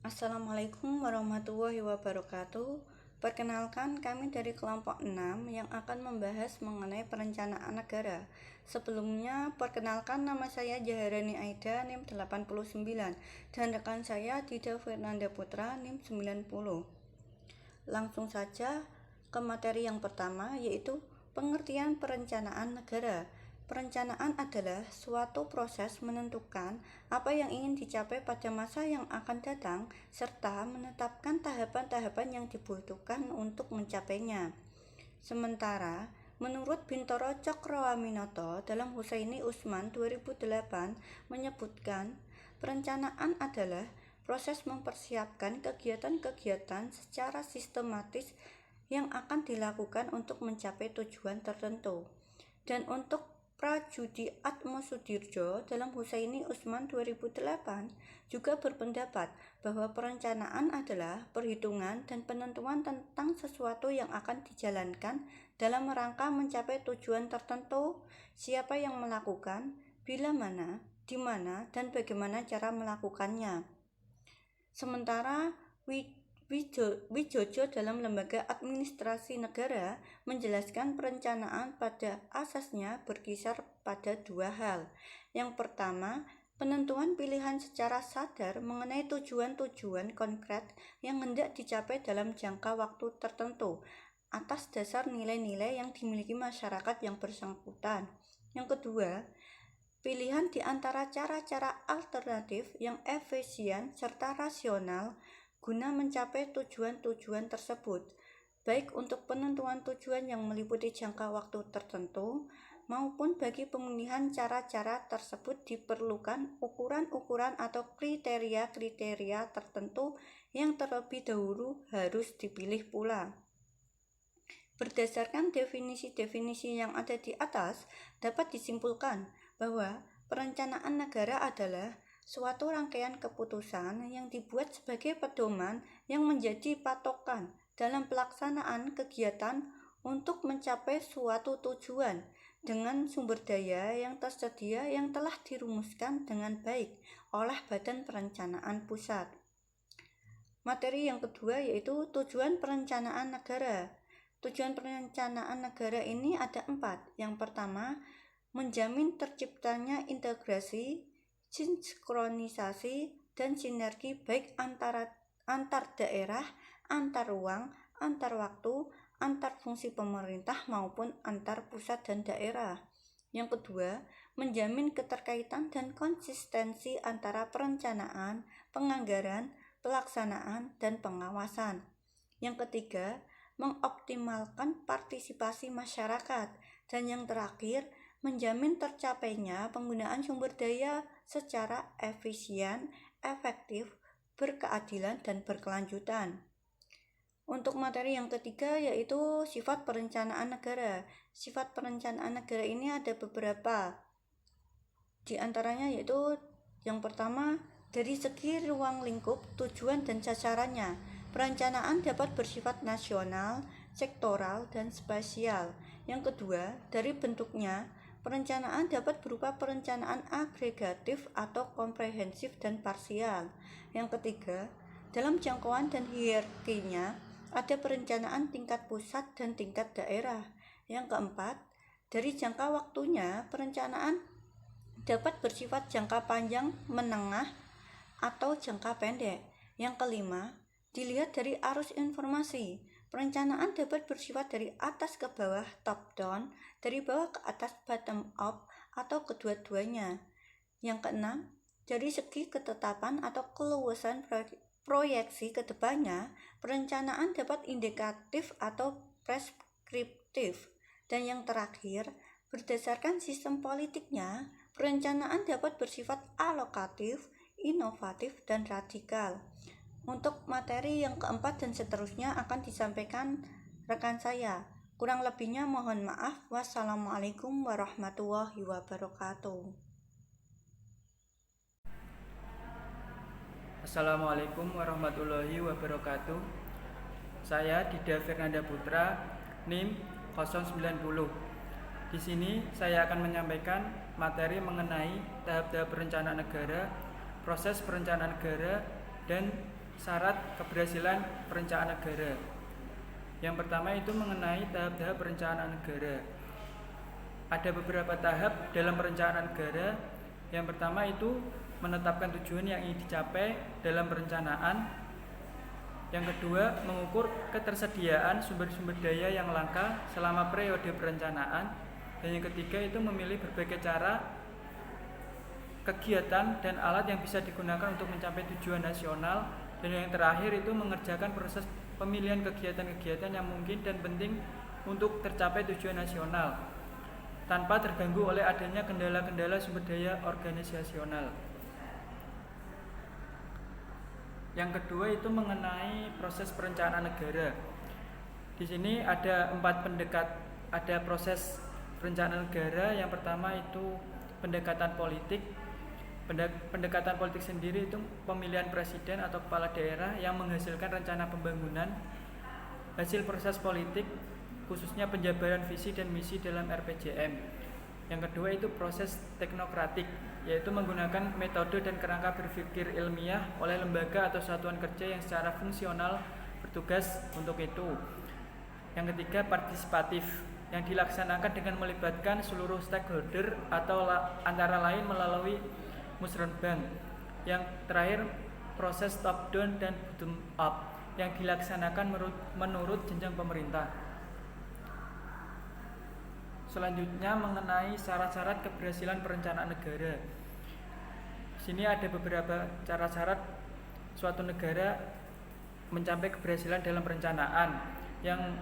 Assalamualaikum warahmatullahi wabarakatuh. Perkenalkan, kami dari kelompok 6 yang akan membahas mengenai perencanaan negara. Sebelumnya, perkenalkan, nama saya Jaharani Aida, NIM 89, dan rekan saya Dida Fernanda Putra, NIM 90. Langsung saja ke materi yang pertama, yaitu pengertian perencanaan negara. Perencanaan adalah suatu proses menentukan apa yang ingin dicapai pada masa yang akan datang, serta menetapkan tahapan-tahapan yang dibutuhkan untuk mencapainya. Sementara, menurut Bintoro Cokroaminoto dalam Husaini Usman 2008 menyebutkan, perencanaan adalah proses mempersiapkan kegiatan-kegiatan secara sistematis yang akan dilakukan untuk mencapai tujuan tertentu. Dan untuk Prajudi Atmosudirjo dalam Husaini Usman 2008 juga berpendapat bahwa perencanaan adalah perhitungan dan penentuan tentang sesuatu yang akan dijalankan dalam rangka mencapai tujuan tertentu, siapa yang melakukan, bila mana, di mana, dan bagaimana cara melakukannya. Sementara Wijojo dalam Lembaga Administrasi Negara menjelaskan perencanaan pada asasnya berkisar pada dua hal. Yang pertama, penentuan pilihan secara sadar mengenai tujuan-tujuan konkret yang hendak dicapai dalam jangka waktu tertentu atas dasar nilai-nilai yang dimiliki masyarakat yang bersangkutan. Yang kedua, pilihan di antara cara-cara alternatif yang efisien serta rasional guna mencapai tujuan-tujuan tersebut, baik untuk penentuan tujuan yang meliputi jangka waktu tertentu, maupun bagi pemilihan cara-cara tersebut diperlukan ukuran-ukuran atau kriteria-kriteria tertentu yang terlebih dahulu harus dipilih pula. Berdasarkan definisi-definisi yang ada di atas, dapat disimpulkan bahwa perencanaan negara adalah suatu rangkaian keputusan yang dibuat sebagai pedoman yang menjadi patokan dalam pelaksanaan kegiatan untuk mencapai suatu tujuan dengan sumber daya yang tersedia yang telah dirumuskan dengan baik oleh Badan Perencanaan Pusat. Materi yang kedua yaitu tujuan perencanaan negara. Tujuan perencanaan negara ini ada 4. Yang pertama, menjamin terciptanya integrasi, sinkronisasi, dan sinergi baik antar daerah, antar ruang, antar waktu, antar fungsi pemerintah maupun antar pusat dan daerah. Yang kedua, menjamin keterkaitan dan konsistensi antara perencanaan, penganggaran, pelaksanaan, dan pengawasan. Yang ketiga, mengoptimalkan partisipasi masyarakat. Dan yang terakhir, menjamin tercapainya penggunaan sumber daya secara efisien, efektif, berkeadilan, dan berkelanjutan. Untuk materi yang ketiga yaitu sifat perencanaan negara. Sifat perencanaan negara ini ada beberapa. Di antaranya yaitu yang pertama, dari segi ruang lingkup, tujuan, dan sasarannya. Perencanaan dapat bersifat nasional, sektoral, dan spasial. Yang kedua, dari bentuknya, perencanaan dapat berupa perencanaan agregatif atau komprehensif dan parsial. Yang ketiga, dalam jangkauan dan hierarkinya, ada perencanaan tingkat pusat dan tingkat daerah. Yang keempat, dari jangka waktunya, perencanaan dapat bersifat jangka panjang, menengah, atau jangka pendek. Yang kelima, dilihat dari arus informasi. Perencanaan dapat bersifat dari atas ke bawah, top down, dari bawah ke atas, bottom up, atau kedua-duanya. Yang keenam, dari segi ketetapan atau keluasan proyeksi ke depannya, perencanaan dapat indikatif atau preskriptif. Dan yang terakhir, berdasarkan sistem politiknya, perencanaan dapat bersifat alokatif, inovatif, dan radikal. Untuk materi yang keempat dan seterusnya akan disampaikan rekan saya. Kurang lebihnya mohon maaf. Wassalamualaikum warahmatullahi wabarakatuh. Assalamualaikum warahmatullahi wabarakatuh. Saya Dida Fernanda Putra, NIM 090. Di sini saya akan menyampaikan materi mengenai tahap-tahap perencanaan negara, proses perencanaan negara, dan syarat keberhasilan perencanaan negara. Yang pertama itu mengenai tahap-tahap perencanaan negara. Ada beberapa tahap dalam perencanaan negara. Yang pertama itu menetapkan tujuan yang ingin dicapai dalam perencanaan. Yang kedua, mengukur ketersediaan sumber-sumber daya yang langka selama periode perencanaan. Dan yang ketiga itu memilih berbagai cara, kegiatan, dan alat yang bisa digunakan untuk mencapai tujuan nasional. Dan yang terakhir itu mengerjakan proses pemilihan kegiatan-kegiatan yang mungkin dan penting untuk tercapai tujuan nasional tanpa terganggu oleh adanya kendala-kendala sumber daya organisasional. Yang kedua itu mengenai proses perencanaan negara. Di sini ada ada proses perencanaan negara. Yang pertama itu pendekatan politik. Pendekatan politik sendiri itu pemilihan presiden atau kepala daerah yang menghasilkan rencana pembangunan. Hasil proses politik khususnya penjabaran visi dan misi dalam RPJM. Yang kedua itu proses teknokratik, yaitu menggunakan metode dan kerangka berpikir ilmiah oleh lembaga atau satuan kerja yang secara fungsional bertugas untuk itu. Yang ketiga partisipatif, yang dilaksanakan dengan melibatkan seluruh stakeholder atau antara lain melalui musrenbang. Yang terakhir proses top down dan bottom up, yang dilaksanakan menurut jenjang pemerintah. Selanjutnya mengenai syarat-syarat keberhasilan perencanaan negara. Di sini ada beberapa syarat suatu negara mencapai keberhasilan dalam perencanaan. Yang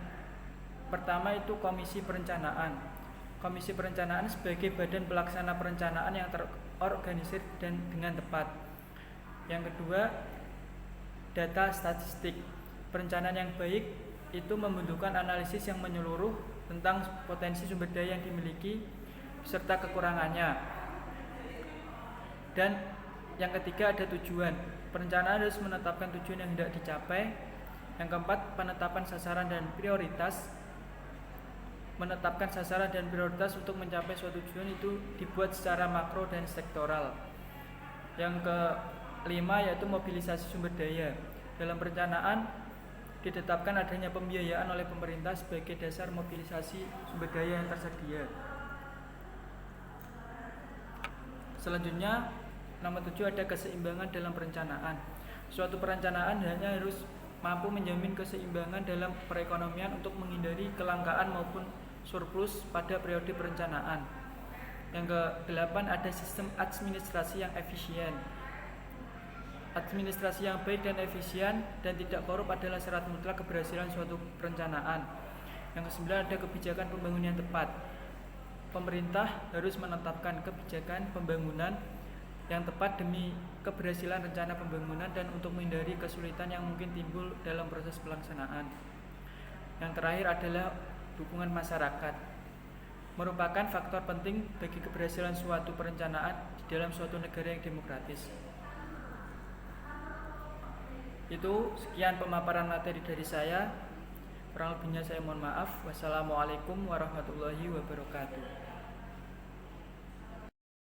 pertama itu komisi perencanaan. Komisi perencanaan sebagai badan pelaksana perencanaan yang terorganisir dan dengan tepat. Yang kedua, data statistik. Perencanaan yang baik itu membentukkan analisis yang menyeluruh tentang potensi sumber daya yang dimiliki serta kekurangannya. Dan yang ketiga ada tujuan. Perencanaan harus menetapkan tujuan yang hendak dicapai. Yang keempat, penetapan sasaran dan prioritas. Menetapkan sasaran dan prioritas untuk mencapai suatu tujuan itu dibuat secara makro dan sektoral. Yang kelima yaitu mobilisasi sumber daya. Dalam perencanaan ditetapkan adanya pembiayaan oleh pemerintah sebagai dasar mobilisasi sumber daya yang tersedia. Selanjutnya, nomor 7 ada keseimbangan dalam perencanaan. Suatu perencanaan hanya harus mampu menjamin keseimbangan dalam perekonomian untuk menghindari kelangkaan maupun surplus pada periode perencanaan. Yang ke-8 ada sistem administrasi yang efisien. Administrasi yang baik dan efisien dan tidak korup adalah syarat mutlak keberhasilan suatu perencanaan. Yang ke-9 ada kebijakan pembangunan yang tepat. Pemerintah harus menetapkan kebijakan pembangunan yang tepat demi keberhasilan rencana pembangunan dan untuk menghindari kesulitan yang mungkin timbul dalam proses pelaksanaan. Yang terakhir adalah dukungan masyarakat. Merupakan faktor penting bagi keberhasilan suatu perencanaan di dalam suatu negara yang demokratis. Itu sekian pemaparan materi dari saya. Kurang lebihnya saya mohon maaf. Wassalamualaikum warahmatullahi wabarakatuh.